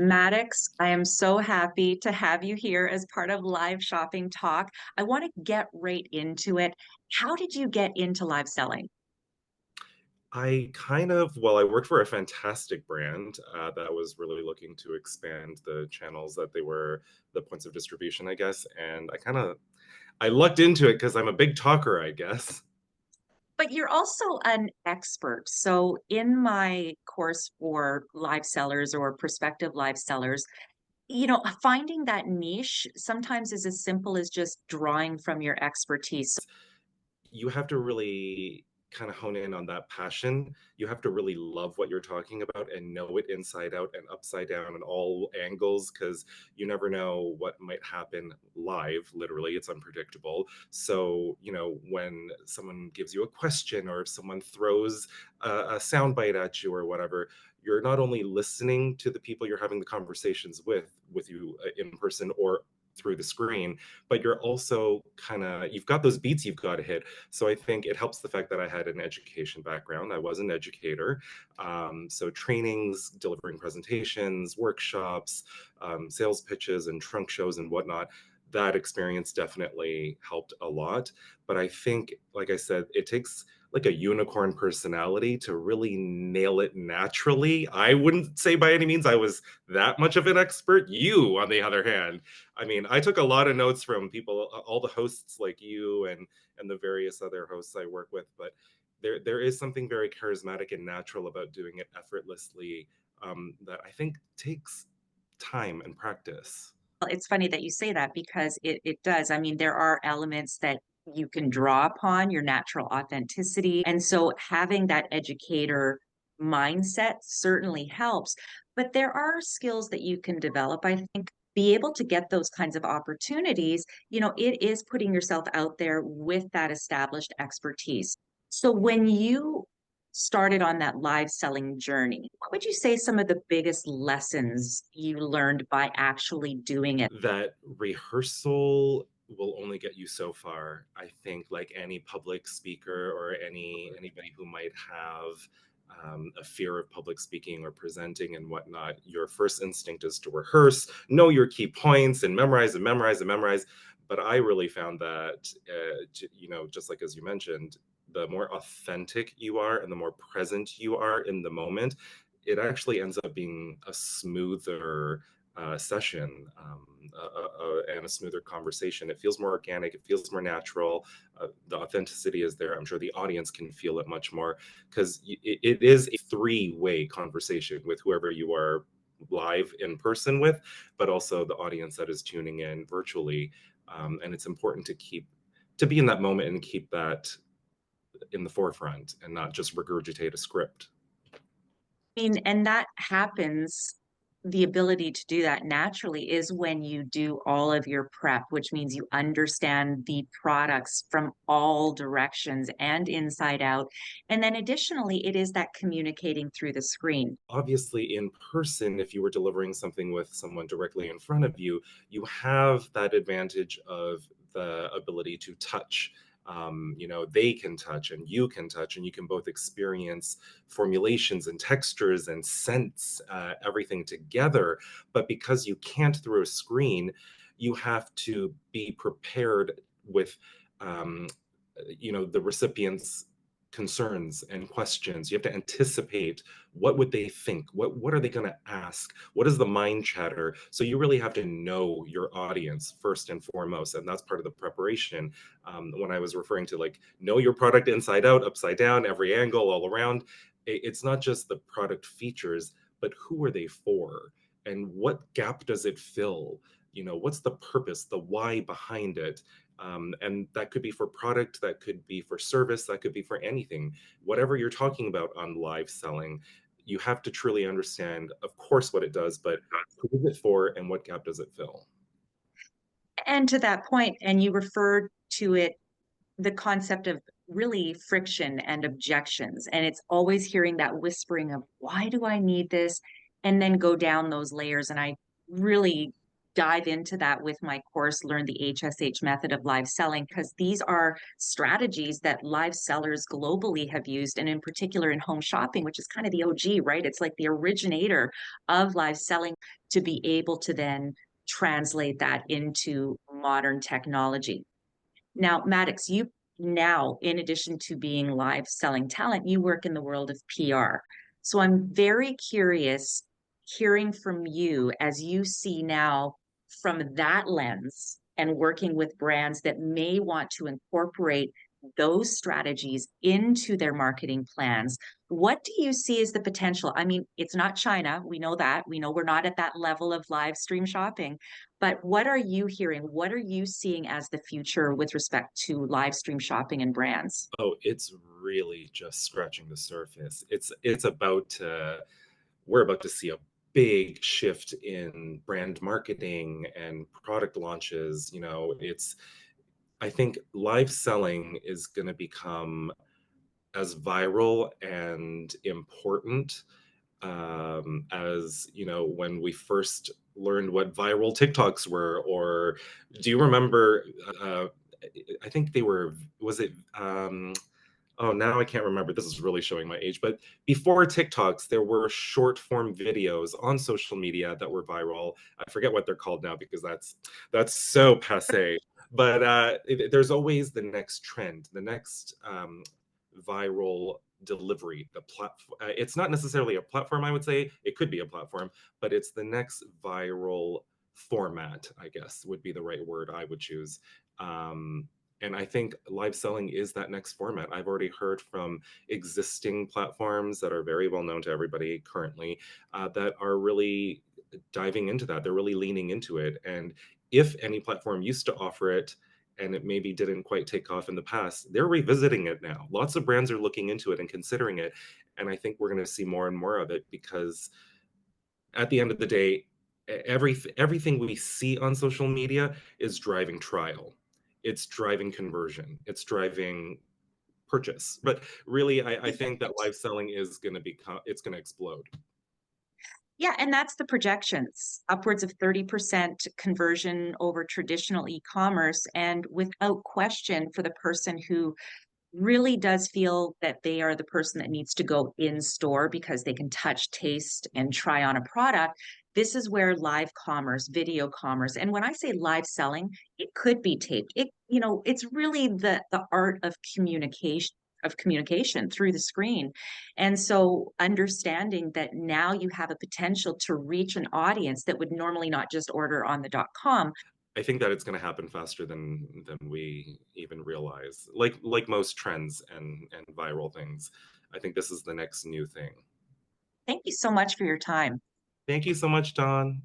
Maddox, I am so happy to have you here as part of Live Shopping Talk. I want to get right into it. How did you get into live selling? I worked for a fantastic brand that was really looking to expand the channels that they were, the points of distribution, I guess. And I lucked into it because I'm a big talker, I guess. But you're also an expert. So, in my course for live sellers or prospective live sellers, finding that niche sometimes is as simple as just drawing from your expertise. You have to really kind of hone in on that passion. You have to really love what you're talking about and know it inside out and upside down and all angles because you never know what might happen live. Literally, it's unpredictable. So, when someone gives you a question or if someone throws a soundbite at you or whatever, you're not only listening to the people you're having the conversations with you in person or through the screen, but you're also you've got those beats you've got to hit. So I think it helps the fact that I had an education background. I was an educator. So trainings, delivering presentations, workshops, sales pitches, and trunk shows and whatnot. That experience definitely helped a lot. But I think, like I said, it takes like a unicorn personality to really nail it naturally. I wouldn't say by any means I was that much of an expert. You, on the other hand, I mean, I took a lot of notes from people, all the hosts like you and the various other hosts I work with, but there is something very charismatic and natural about doing it effortlessly that I think takes time and practice. Well, it's funny that you say that because it does. I mean, there are elements that you can draw upon your natural authenticity. And so having that educator mindset certainly helps. But there are skills that you can develop, I think. Be able to get those kinds of opportunities, it is putting yourself out there with that established expertise. So when you started on that live selling journey, what would you say some of the biggest lessons you learned by actually doing it? That rehearsal will only get you so far. I think like any public speaker or anybody who might have a fear of public speaking or presenting and whatnot, your first instinct is to rehearse, know your key points, and memorize and memorize and memorize. But I really found that, just like as you mentioned, the more authentic you are and the more present you are in the moment, it actually ends up being a smoother session and a smoother conversation. It feels more organic. It feels more natural. The authenticity is there. I'm sure the audience can feel it much more because it is a three-way conversation with whoever you are live in person with, but also the audience that is tuning in virtually. And it's important to be in that moment and keep that in the forefront and not just regurgitate a script. Mean, and that happens, the ability to do that naturally is when you do all of your prep, which means you understand the products from all directions and inside out. And then additionally, it is that communicating through the screen. Obviously, in person, if you were delivering something with someone directly in front of you, you have that advantage of the ability to touch. They can touch and you can touch, and you can both experience formulations and textures and scents, everything together. But because you can't through a screen, you have to be prepared with um, the recipient's concerns and questions. You have to anticipate what would they think, what are they going to ask, what is the mind chatter. So you really have to know your audience first and foremost, and that's part of the preparation. When I was referring to like know your product inside out, upside down, every angle, all around, it's not just the product features, but who are they for and what gap does it fill. What's the purpose, the why behind it. And that could be for product, that could be for service, that could be for anything. Whatever you're talking about on live selling, you have to truly understand, of course, what it does, but who is it for and what gap does it fill? And to that point, and you referred to it, the concept of really friction and objections. And it's always hearing that whispering of, why do I need this? And then go down those layers. And I really dive into that with my course, Learn the HSH Method of Live Selling, because these are strategies that live sellers globally have used, and in particular in home shopping, which is kind of the OG, right? It's like the originator of live selling, to be able to then translate that into modern technology. Now, Maddox, you now, in addition to being live selling talent, you work in the world of PR. So I'm very curious hearing from you as you see now from that lens and working with brands that may want to incorporate those strategies into their marketing plans. What do you see as the potential? I mean, it's not China. We know that. We know we're not at that level of live stream shopping. But what are you hearing? What are you seeing as the future with respect to live stream shopping and brands? Oh, it's really just scratching the surface. It's about to we're about to see a big shift in brand marketing and product launches. It's I think live selling is going to become as viral and important as when we first learned what viral TikToks were. Or do you remember? Uh, I think they were. Was it? Oh, now I can't remember. This is really showing my age. But before TikToks, there were short form videos on social media that were viral. I forget what they're called now because that's so passé. But there's always the next trend, the next viral delivery. The platform. It's not necessarily a platform. I would say it could be a platform, but it's the next viral format. I guess would be the right word I would choose. Um, and I think live selling is that next format. I've already heard from existing platforms that are very well known to everybody currently that are really diving into that. They're really leaning into it. And if any platform used to offer it and it maybe didn't quite take off in the past, they're revisiting it now. Lots of brands are looking into it and considering it. And I think we're going to see more and more of it because at the end of the day, everything we see on social media is driving trial. It's driving conversion. It's driving purchase. But really, I think that live selling is going to become, it's going to explode. Yeah, and that's the projections, upwards of 30% conversion over traditional e-commerce. And without question, for the person who really does feel that they are the person that needs to go in store because they can touch, taste, and try on a product, this is where live commerce, video commerce, and when I say live selling, it could be taped. It's really the art of communication through the screen. And so understanding that now you have a potential to reach an audience that would normally not just order on the .com. I think that it's going to happen faster than we even realize. Like most trends and viral things, I think this is the next new thing. Thank you so much for your time. Thank you so much, Don.